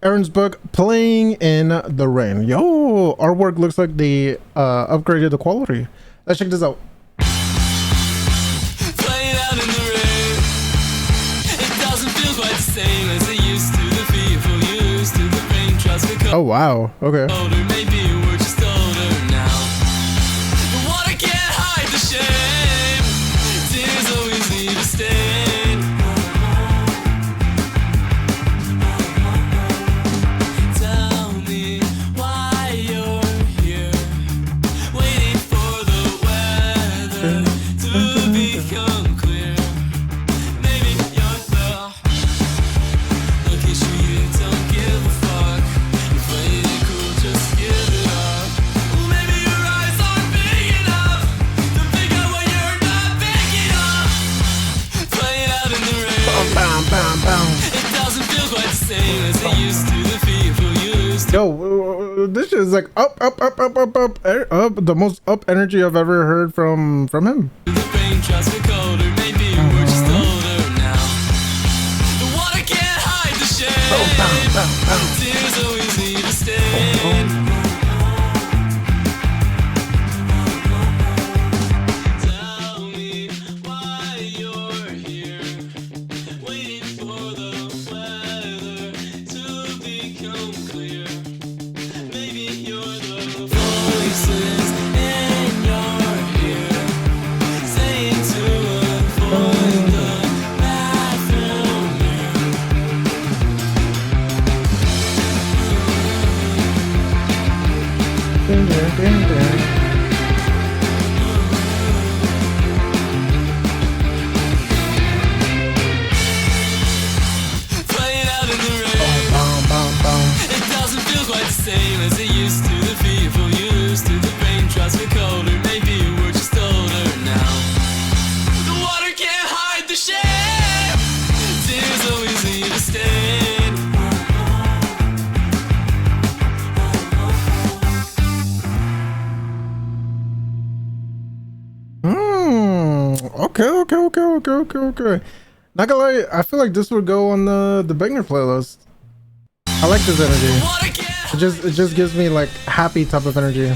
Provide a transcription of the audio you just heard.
Aaron's book, Playing in the Rain. Yo, artwork looks like they upgraded the quality. Let's check this out. Playing out in the rain. It doesn't feel quite the same as it used to. The fearful used to the rain tries to come. Oh wow, okay. Older, maybe we're just older now. The water can't hide the shame. Tears always leave a stain. Tell me why you're here, waiting for the weather to become clear. Maybe you're the location you don't give a fuck. You play it cool, just give it up. Maybe your eyes aren't big enough to pick up what you're not picking up. Playing out in the rain. Bam, bam, bam. It doesn't feel quite the same as it used to. The people used to. Yo, this is like up, the most up energy I've ever heard from him. The rain tries to colder. Maybe we're just older now. The water can't hide the shame. Tears always leave a stain. Tell me why you're here, waiting for the weather to become clear. Maybe you're the voices in your ear, saying to avoid the bathroom mirror. Playing out in the rain. It doesn't feel quite the same as it used to. The fearful used to. The rain tries to colder. Maybe we're just older now. The water can't hide the shame. Tears always leave a stain. Okay. Not gonna lie, I feel like this would go on the banger playlist. I like this energy. Water can't It just gives me like happy type of energy.